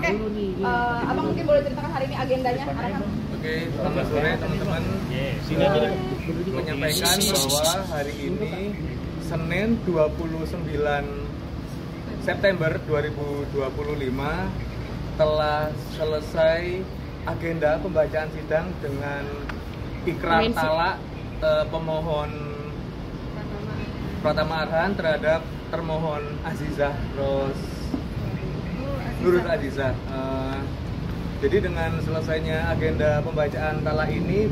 Oke, Abang mungkin boleh ceritakan hari ini agendanya arahan. Oke, selamat sore teman-teman. Menyampaikan bahwa hari ini Senin 29 September 2025 telah selesai agenda pembacaan sidang dengan ikrar talak pemohon Pratama Arhan terhadap termohon Azizah Nurul Azizah. Jadi dengan selesainya agenda pembacaan talak ini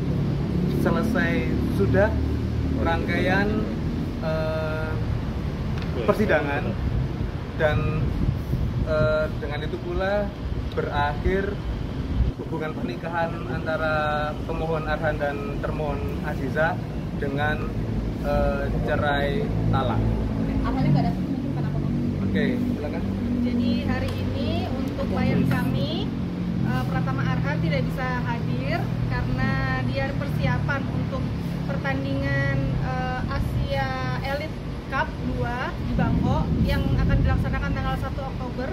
selesai sudah rangkaian persidangan dan dengan itu pula berakhir hubungan pernikahan antara pemohon Arhan dan termohon Azizah dengan cerai talak. Arhannya nggak ada mungkin kenapa? Oke, silakan. Jadi hari ini untuk klien kami Pratama Arhan tidak bisa hadir karena dia persiapan untuk pertandingan Asia Elite Cup 2 di Bangkok yang akan dilaksanakan tanggal 1 Oktober.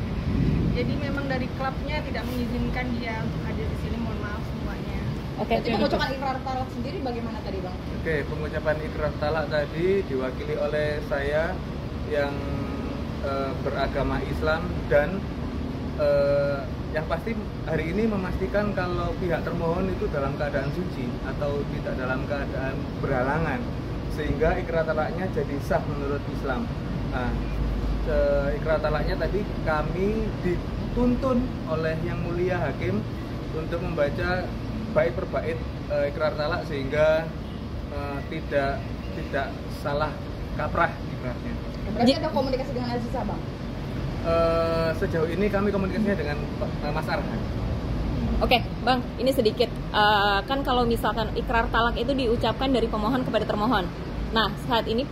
Jadi memang dari klubnya tidak mengizinkan dia untuk hadir di sini, mohon maaf semuanya. Oke, jadi pengucapan ikrar talak sendiri bagaimana tadi, Bang? Oke, pengucapan ikrar talak tadi diwakili oleh saya yang beragama Islam dan yang pasti hari ini memastikan kalau pihak termohon itu dalam keadaan suci atau tidak dalam keadaan berhalangan, sehingga ikrar talaknya jadi sah menurut Islam. Nah, ikrar talaknya tadi kami dituntun oleh Yang Mulia Hakim untuk membaca bait per bait ikrar talak sehingga tidak salah kaprah ikrarnya. Berarti ada komunikasi dengan Azizah, Bang? Sejauh ini kami komunikasinya dengan Mas Arhan. Oke, Bang, ini sedikit kan kalau misalkan ikrar talak itu diucapkan dari pemohon kepada termohon. Nah, saat ini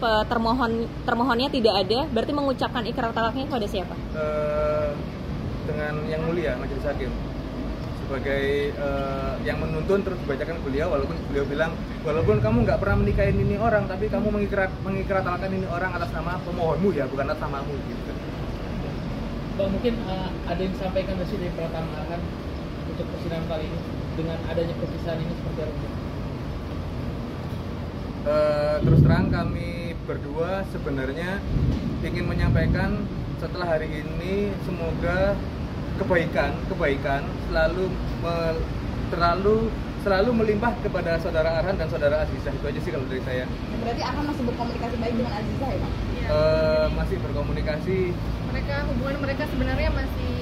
termohonnya tidak ada, berarti mengucapkan ikrar talaknya kepada siapa? Dengan Yang Mulia Majelis Hakim sebagai yang menuntun, terus dibacakan beliau, walaupun beliau bilang walaupun kamu nggak pernah menikahin ini orang, tapi kamu mengikrar talakkan ini orang atas nama pemohonmu ya, bukan atas namamu gitu. Bang, mungkin ada yang disampaikan dari Pratama Arhan untuk persidangan kali ini dengan adanya perpisahan ini seperti apa? Terus terang kami berdua sebenarnya ingin menyampaikan setelah hari ini semoga kebaikan selalu melimpah kepada saudara Arhan dan saudara Azizah. Itu aja sih kalau dari saya. Berarti Arhan masih berkomunikasi baik dengan Azizah ya, Bang? Masih berkomunikasi. Hubungan mereka sebenarnya masih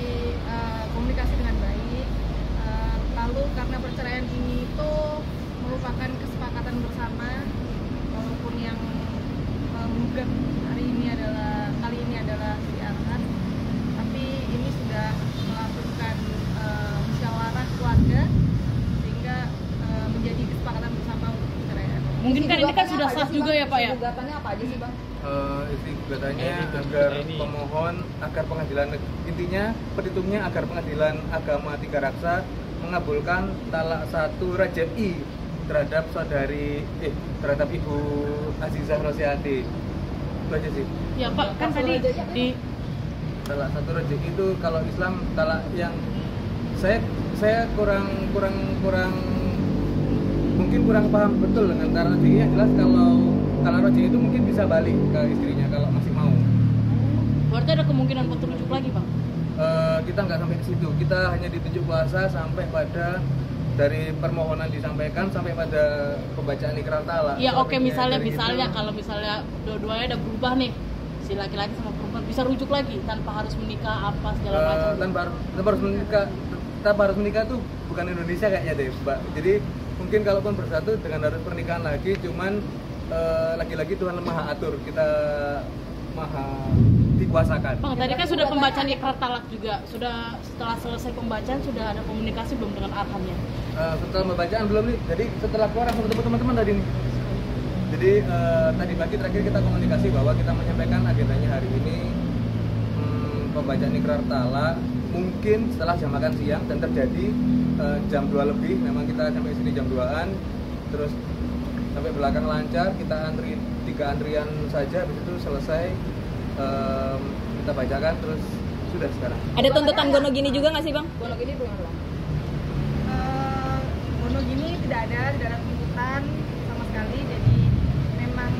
komunikasi dengan baik. Lalu karena perceraian ini itu merupakan kesepakatan bersama, walaupun yang menggugat kali ini adalah si Arhan, tapi ini sudah melakukan musyawarah keluarga sehingga menjadi kesepakatan bersama untuk perceraian. Mungkin kan ini kan sudah sah juga ya, Pak ya? Gugatannya apa aja sih, Bang? Isi gugatannya agar pemohon, agar pengadilan, intinya petitumnya agar Pengadilan Agama Tiga Raksa mengabulkan talak 1 raj'i terhadap terhadap Ibu Azizah Rosyati. Itu aja sih. Ya Pak, kan tadi di talak 1 raj'i itu kalau Islam talak yang saya kurang mungkin kurang paham betul dengan talak raj'i. Yang jelas kalau talak raj'i itu mungkin bisa balik ke istrinya kalau masih mau. berarti ada kemungkinan untuk rujuk lagi, Pak? Kita nggak sampai ke situ. Kita hanya ditunjuk kuasa sampai pada dari permohonan disampaikan sampai pada pembacaan ikrar talak. Iya, oke, misalnya kalau misalnya dua-duanya udah berubah nih, si laki-laki sama perempuan bisa rujuk lagi tanpa harus menikah apa segala macam. Tanpa harus menikah tuh bukan Indonesia kayaknya deh, Mbak. Jadi mungkin kalaupun bersatu dengan harus pernikahan lagi, cuman lagi-lagi Tuhan maha atur, kita maha dikuasakan. Bang, tadi kan sudah pembacaan ikrar talak juga. Setelah selesai pembacaan sudah ada komunikasi belum dengan Arhan ya? Setelah pembacaan belum nih. Jadi setelah keluar langsung ketemu teman-teman tadi nih. Jadi tadi pagi terakhir kita komunikasi bahwa kita menyampaikan agendanya hari ini pembacaan ikrar talak mungkin setelah jam makan siang dan terjadi jam 2 lebih. Memang kita sampai sini jam 2-an. Terus sampai belakang lancar, kita antri 3 antrian saja, habis itu selesai kita bacakan terus sudah sekarang. Ada tuntutan Gonogini juga nggak sih bang? Gonok ini belum. Gonogini tidak ada tuntutan sama sekali. Jadi memang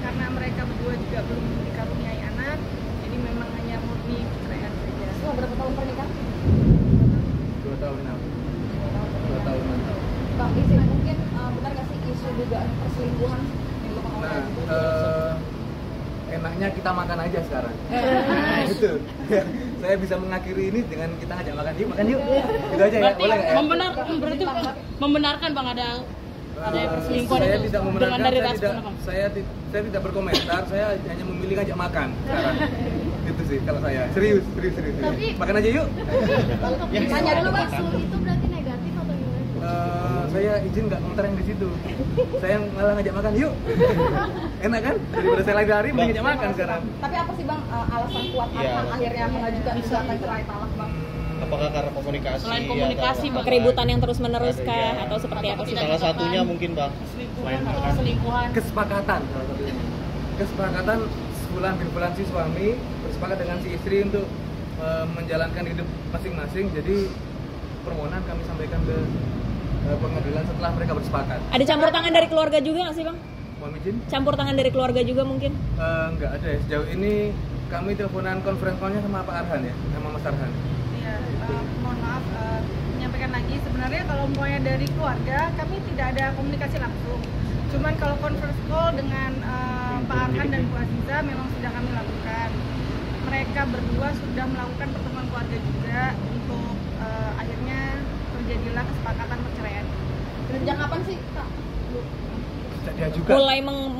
karena mereka berdua juga belum dikaruniai anak, jadi memang hanya murni perceraian saja. Selama berapa tahun pernikahan? 2 tahun. 2 tahun. Bang, isi mungkin benar nggak sih isu dugaan perselingkuhan yang dilakukan oleh Nah, enaknya kita makan aja sekarang. Gitu. Saya bisa mengakhiri ini dengan kita ngajak makan yuk, makan yuk. Gitu aja ya, Berarti boleh nggak ya? berarti membenarkan bang ada perselingkuhan Saya itu tidak dengan membenarkan, dari saya respon tidak, bang. saya tidak berkomentar, saya hanya memilih ngajak makan sekarang. Gitu sih kalau saya. Serius. Tapi- Makan aja yuk. Tanya dulu bang. Itu berarti negatif atau gimana? Saya izin nggak komentar yang di situ. Saya malah ngajak makan yuk. Enak kan? Daripada saya lari-lari mending ngajak makan sekarang. Tapi apa sih bang alasan kuat Arhan akhirnya mengajukan gugatan cerai talak bang? Apakah karena komunikasi? Selain komunikasi, atau Bang. Keributan yang terus menerus Ada, kah ya. atau seperti apa sih? Salah satunya mungkin bang. Selingkuhan. Kesepakatan salah satunya. Kesepakatan bulan si suami bersepakat dengan si istri untuk menjalankan hidup masing-masing. Jadi permohonan kami sampaikan ke pengadilan setelah mereka bersepakat. Ada campur tangan dari keluarga juga nggak sih bang? Mohon izin? Campur tangan dari keluarga juga mungkin? Nggak ada ya. Sejauh ini kami teleponan conference call-nya sama Pak Arhan ya, sama Mas Arhan. Iya, mohon maaf menyampaikan lagi sebenarnya kalau umpamanya dari keluarga kami tidak ada komunikasi langsung. Cuman kalau conference call dengan Pak Arhan dan Bu Aziza memang sudah kami lakukan. Mereka berdua sudah melakukan pertemuan keluarga juga untuk akhirnya terjadilah kesepakatan perceraian. Sejak kapan sih kak? Dia juga.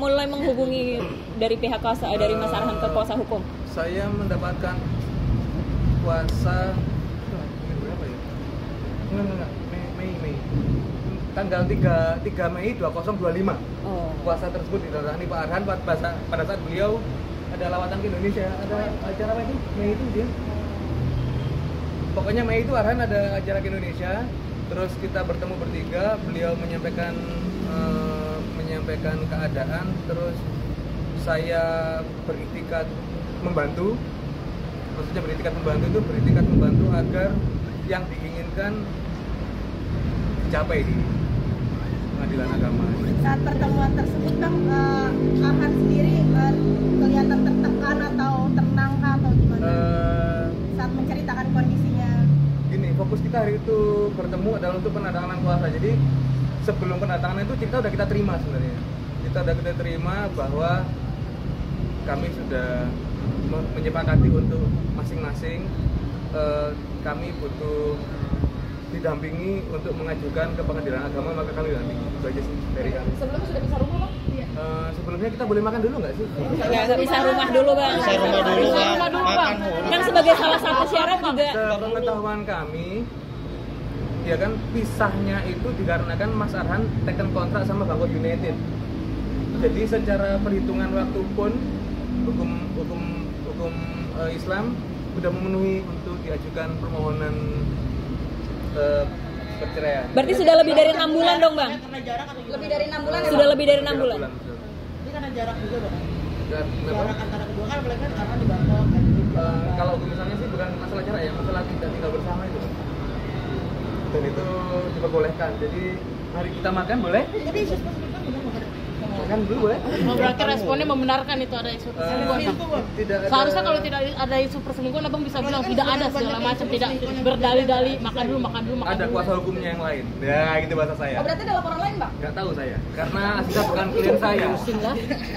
Mulai menghubungi dari pihak kuasa dari Mas Arhan ke kuasa hukum. Saya mendapatkan kuasa berapa ya? Enggak. Mei. Tanggal 3 Mei 2025. Oh. Kuasa tersebut ditandatangani Pak Arhan pada saat beliau ada lawatan ke Indonesia. Ada acara apa itu? Mei itu dia. Pokoknya Mei itu Arhan ada acara ke Indonesia. Terus kita bertemu bertiga, beliau menyampaikan keadaan, terus saya beriktikat membantu. Maksudnya beriktikat membantu agar yang diinginkan dicapai di pengadilan agama. Saat pertemuan tersebut bang, Arhan sendiri kelihatan tertekan atau tenang atau gimana? Saat menceritakan kondisinya. Gini, fokus kita hari itu bertemu adalah untuk penandatanganan kuasa. Jadi sebelum penandatanganan itu kita udah kita terima sebenarnya. Kita terima bahwa kami sudah menyepakati untuk masing-masing kami butuh didampingi untuk mengajukan ke pengadilan agama, maka kami dampingi. Itu aja sih dari kami. Sebelumnya sudah bisa rumah bang? Sebelumnya kita boleh makan dulu nggak sih? Nggak bisa rumah dulu bang. Bisa rumah dulu bang. Makan Kan sebagai salah satu syarat juga. Sepengetahuan kami, ya kan pisahnya itu dikarenakan Mas Arhan teken kontrak sama Bangkok United. Jadi secara perhitungan waktu pun hukum Islam sudah memenuhi untuk diajukan permohonan perceraian. Berarti sudah lebih dari 6 bulan dong bang? Lebih dari 6 bulan ya Sudah bang? lebih dari 6 bulan. betul. Ini karena jarak juga bang. Kenapa? Jarak antara kedua kan apalagi kan karena di Bangkok kan. Kalau misalnya sih bukan masalah jarak ya, masalah tidak tinggal bersama itu. Dan itu diperbolehkan. Jadi mari kita makan boleh? Tapi isu perselingkuhan benar nggak ada? Makan dulu boleh? Oh, berarti responnya membenarkan itu ada isu perselingkuhan bang. Tidak ada. Seharusnya kalau tidak ada isu perselingkuhan abang bisa bilang tidak ada segala macam, tidak berdali-dali makan dulu. Ada dulu. kuasa hukumnya yang lain. Ya, gitu bahasa saya. Oh berarti ada laporan lain bang? Nggak tahu saya, karena Aziza bukan klien saya.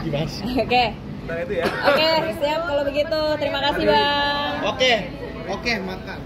Gimana? Oke. Nah itu ya. Oke, siap kalau begitu. Terima kasih bang. Oke, makan.